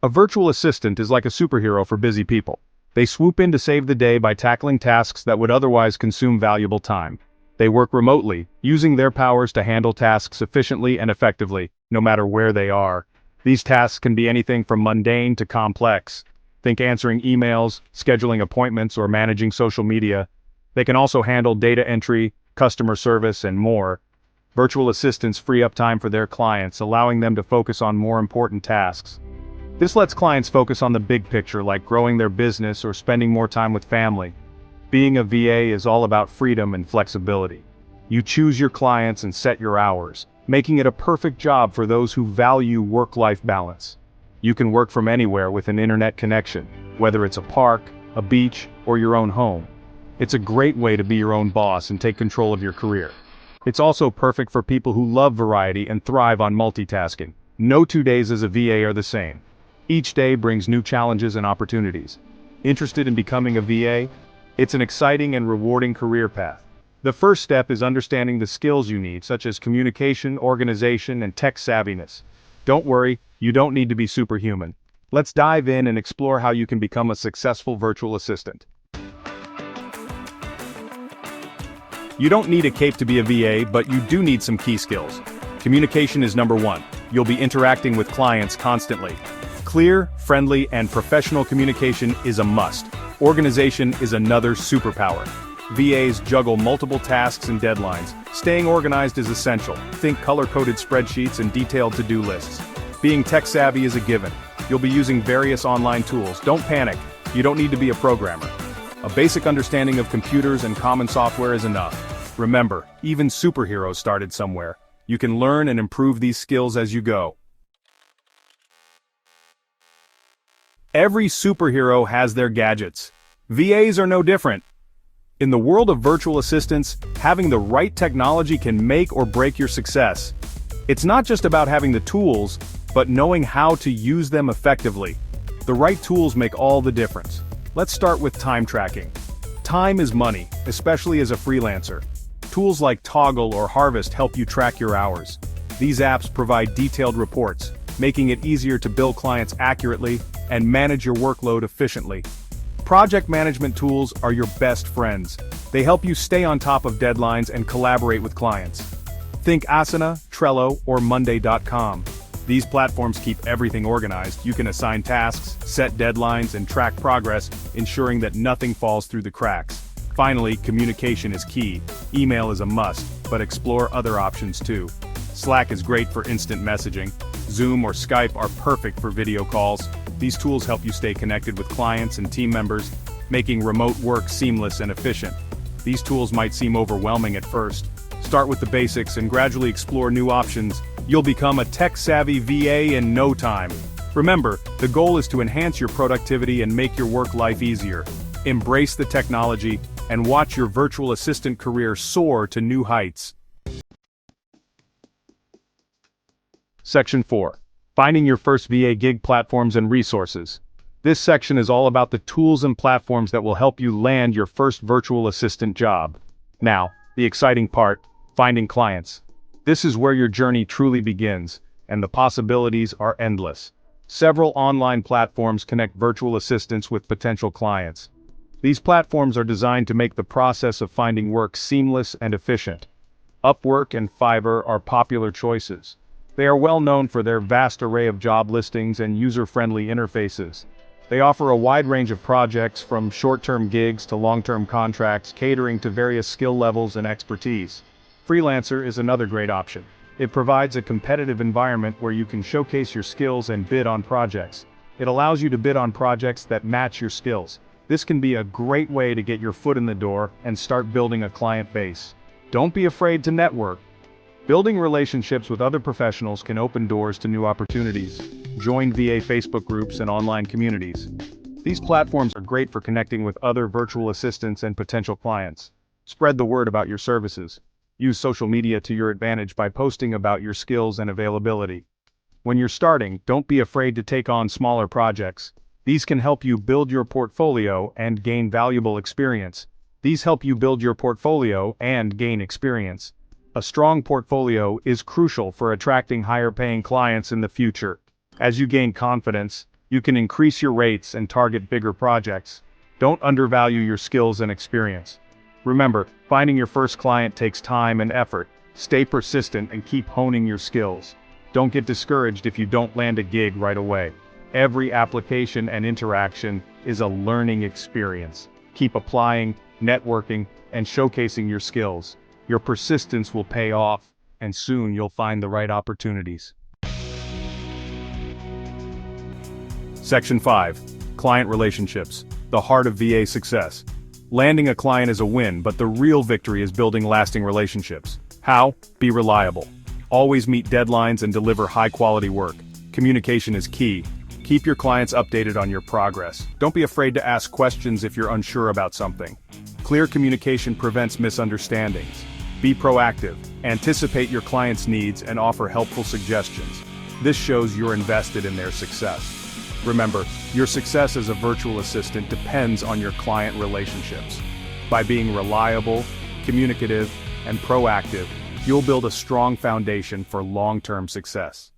A virtual assistant is like a superhero for busy people. They swoop in to save the day by tackling tasks that would otherwise consume valuable time. They work remotely, using their powers to handle tasks efficiently and effectively, no matter where they are. These tasks can be anything from mundane to complex. Think answering emails, scheduling appointments, or managing social media. They can also handle data entry, customer service, and more. Virtual assistants free up time for their clients, allowing them to focus on more important tasks. This lets clients focus on the big picture, like growing their business or spending more time with family. Being a VA is all about freedom and flexibility. You choose your clients and set your hours, making it a perfect job for those who value work-life balance. You can work from anywhere with an internet connection, whether it's a park, a beach, or your own home. It's a great way to be your own boss and take control of your career. It's also perfect for people who love variety and thrive on multitasking. No 2 days as a VA are the same. Each day brings new challenges and opportunities. Interested in becoming a VA? It's an exciting and rewarding career path. The first step is understanding the skills you need, such as communication, organization, and tech savviness. Don't worry, you don't need to be superhuman. Let's dive in and explore how you can become a successful virtual assistant. You don't need a cape to be a VA, but you do need some key skills. Communication is number one. You'll be interacting with clients constantly. Clear, friendly, and professional communication is a must. Organization is another superpower. VAs juggle multiple tasks and deadlines. Staying organized is essential. Think color-coded spreadsheets and detailed to-do lists. Being tech-savvy is a given. You'll be using various online tools. Don't panic. You don't need to be a programmer. A basic understanding of computers and common software is enough. Remember, even superheroes started somewhere. You can learn and improve these skills as you go. Every superhero has their gadgets. VAs are no different. In the world of virtual assistants, having the right technology can make or break your success. It's not just about having the tools, but knowing how to use them effectively. The right tools make all the difference. Let's start with time tracking. Time is money, especially as a freelancer. Tools like Toggle or Harvest help you track your hours. These apps provide detailed reports, making it easier to bill clients accurately and manage your workload efficiently. Project management tools are your best friends. They help you stay on top of deadlines and collaborate with clients. Think Asana, Trello, or Monday.com. These platforms keep everything organized. You can assign tasks, set deadlines, and track progress, ensuring that nothing falls through the cracks. Finally, communication is key. Email is a must, but explore other options too. Slack is great for instant messaging. Zoom or Skype are perfect for video calls. These tools help you stay connected with clients and team members, making remote work seamless and efficient. These tools might seem overwhelming at first. Start with the basics and gradually explore new options. You'll become a tech-savvy VA in no time. Remember, the goal is to enhance your productivity and make your work life easier. Embrace the technology and watch your virtual assistant career soar to new heights. Section 4. Finding your first VA gig platforms and resources. This section is all about the tools and platforms that will help you land your first virtual assistant job. Now, the exciting part, finding clients. This is where your journey truly begins, and the possibilities are endless. Several online platforms connect virtual assistants with potential clients. These platforms are designed to make the process of finding work seamless and efficient. Upwork and Fiverr are popular choices. They are well known for their vast array of job listings and user-friendly interfaces. They offer a wide range of projects from short-term gigs to long-term contracts, catering to various skill levels and expertise. Freelancer is another great option. It provides a competitive environment where you can showcase your skills and bid on projects. It allows you to bid on projects that match your skills. This can be a great way to get your foot in the door and start building a client base. Don't be afraid to network. Building relationships with other professionals can open doors to new opportunities. Join VA Facebook groups and online communities. These platforms are great for connecting with other virtual assistants and potential clients. Spread the word about your services. Use social media to your advantage by posting about your skills and availability. When you're starting, don't be afraid to take on smaller projects. These can help you build your portfolio and gain valuable experience. A strong portfolio is crucial for attracting higher-paying clients in the future. As you gain confidence, You can increase your rates and target bigger projects. Don't undervalue your skills and experience. Remember, finding your first client takes time and effort. Stay persistent and keep honing your skills. Don't get discouraged if you don't land a gig right away. Every application and interaction is a learning experience. Keep applying, networking, and showcasing your skills. Your persistence will pay off, and soon you'll find the right opportunities. Section 5. Client relationships, the heart of VA success. Landing a client is a win, but the real victory is building lasting relationships. How? Be reliable. Always meet deadlines and deliver high-quality work. Communication is key. Keep your clients updated on your progress. Don't be afraid to ask questions if you're unsure about something. Clear communication prevents misunderstandings. Be proactive. Anticipate your clients' needs and offer helpful suggestions. This shows you're invested in their success. Remember, your success as a virtual assistant depends on your client relationships. By being reliable, communicative, and proactive, you'll build a strong foundation for long-term success.